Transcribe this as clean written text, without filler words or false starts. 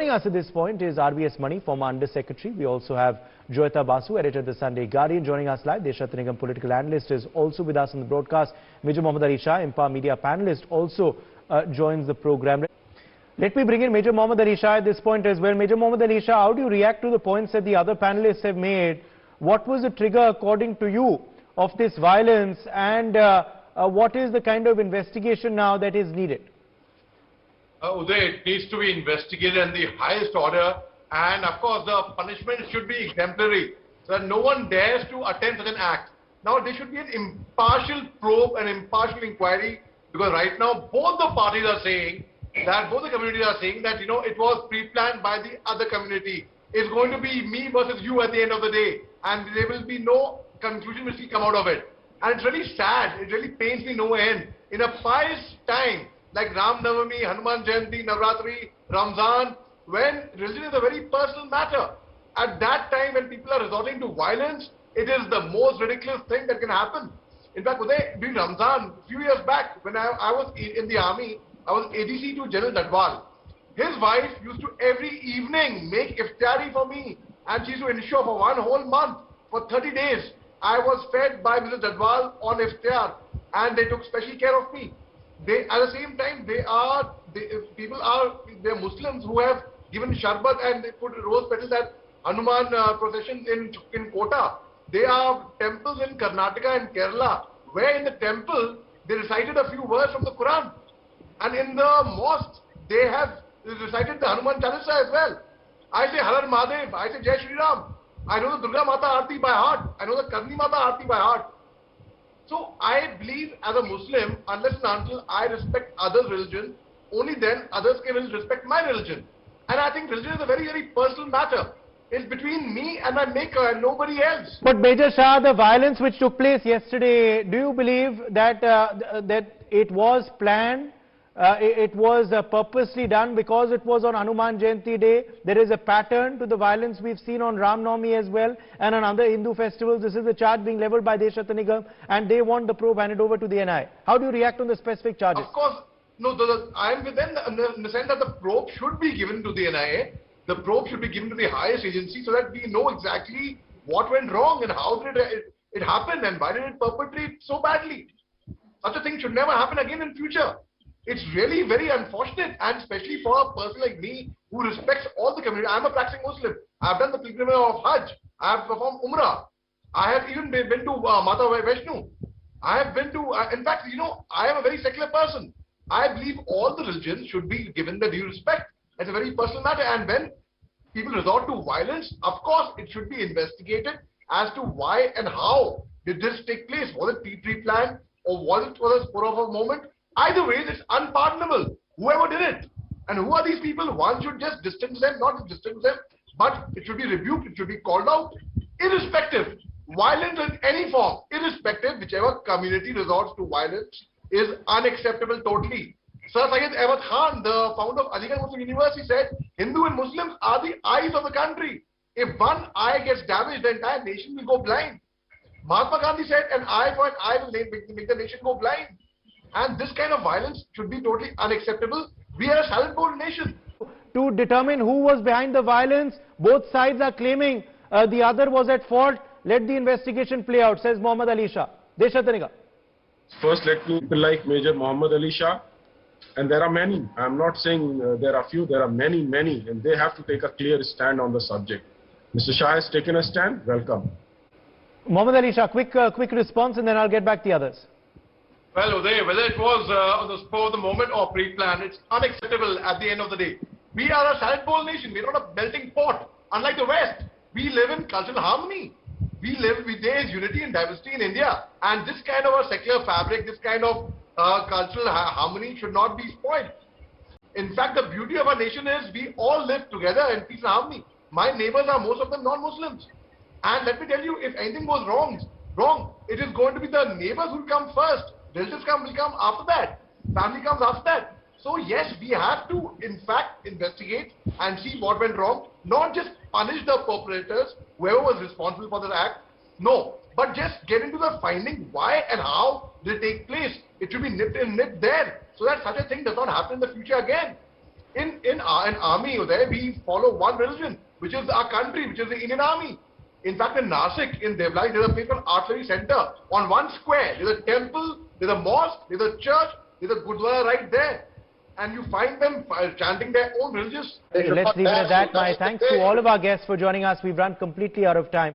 Joining us at this point is RBS Mani, former Under Secretary. We also have Joyita Basu, editor of the Sunday Guardian, joining us live. Deshat Nigam, political analyst, is also with us on the broadcast. Major Mohommed Ali Shah, Empower Media panelist, also joins the program. Let me bring in Major Mohommed Ali Shah at this point as well. Major Mohommed Ali Shah, how do you react to the points that the other panelists have made? What was the trigger, according to you, of this violence, and what is the kind of investigation now that is needed? Uday, it needs to be investigated in the highest order, and of course the punishment should be exemplary, so that no one dares to attempt such an act. Now there should be an impartial probe, an impartial inquiry, because right now both the parties are saying that, both the communities are saying that, you know, it was pre-planned by the other community. It's going to be me versus you at the end of the day, and there will be no conclusion which will come out of it. And it's really sad, it really pains me no end. In a pious time like Ram Navami, Hanuman Jayanti, Navratri, Ramzan, when religion is a very personal matter, at that time when people are resorting to violence, it is the most ridiculous thing that can happen. In fact, Uday, during Ramzan, a few years back, when I was in the army, I was ADC to General Dadwal. His wife used to every evening make iftari for me, and she used to ensure for one whole month, for 30 days, I was fed by Mr. Dadwal on iftar, and they took special care of me. They, at the same time, they're Muslims who have given sharbat and they put rose petals at Hanuman processions in Kota. There are temples in Karnataka and Kerala where in the temple they recited a few verses from the Quran, and in the mosque they have recited the Hanuman Chalisa as well. I say Har Har Mahadev, I say Jai Shri Ram. I know the Durga Mata Aarti by heart. I know the Karni Mata Aarti by heart. So I believe as a Muslim, unless and until I respect others' religion, only then others can respect my religion. And I think religion is a very, very personal matter. It's between me and my maker and nobody else. But Major Shah, the violence which took place yesterday, do you believe that that it was planned? It was purposely done because it was on Hanuman Jayanti day? There is a pattern to the violence we've seen on Ram Navami as well and on other Hindu festivals. This is the charge being leveled by Deshat Nigam, and they want the probe handed over to the NIA. How do you react on the specific charges? Of course, no, I am with them in the sense that the probe should be given to the NIA. The probe should be given to the highest agency so that we know exactly what went wrong and how did it happen and why did it perpetrate so badly. Such a thing should never happen again in future. It's really very unfortunate, and especially for a person like me who respects all the community. I'm a practicing Muslim. I've done the pilgrimage of Hajj. I have performed Umrah. I have even been to Mata Vaishnu. I have been to, in fact, you know, I am a very secular person. I believe all the religions should be given the due respect. It's a very personal matter, and when people resort to violence, of course, it should be investigated as to why and how did this take place. Was it pre-planned or was it a spur of a moment? Either way, it's unpardonable, whoever did it. And who are these people? One should just distance them, not just distance them, but it should be rebuked, it should be called out, irrespective. Violence in any form, irrespective, whichever community resorts to violence, is unacceptable totally. Sir Syed Ahmad Khan, the founder of Aligarh Muslim University, said, Hindu and Muslims are the eyes of the country. If one eye gets damaged, the entire nation will go blind. Mahatma Gandhi said, an eye for an eye will make the nation go blind. And this kind of violence should be totally unacceptable. We are a silent-born nation. To determine who was behind the violence, both sides are claiming the other was at fault. Let the investigation play out, says Mohommed Ali Shah. Deshat Nigam. First, let me like Major Mohommed Ali Shah. And there are many. I'm not saying there are few, there are many, and they have to take a clear stand on the subject. Mr. Shah has taken a stand. Welcome. Mohommed Ali Shah, quick response, and then I'll get back to the others. Well, Uday, whether it was on the spur of the moment or pre-planned, it's unacceptable at the end of the day. We are a salad bowl nation. We're not a melting pot. Unlike the West, we live in cultural harmony. There is unity and diversity in India. And this kind of a secular fabric, this kind of cultural harmony should not be spoiled. In fact, the beauty of our nation is we all live together in peace and harmony. My neighbors are most of them non-Muslims. And let me tell you, if anything goes wrong, it is going to be the neighbors who will come first. Relatives will come after that. Family comes after that. So yes, we have to in fact investigate and see what went wrong. Not just punish the perpetrators, whoever was responsible for this act. No, but just get into the finding why and how did it take place. It should be nipped there so that such a thing does not happen in the future again. In an army there, we follow one religion, which is our country, which is the Indian Army. In fact, in Nasik, in Devlai, there's a place called Artillery Center. On one square, there's a temple, there's a mosque, there's a church, there's a gurdwara right there. And you find them chanting their own religious. Let's leave it at that. My thanks to all of our guests for joining us. We've run completely out of time.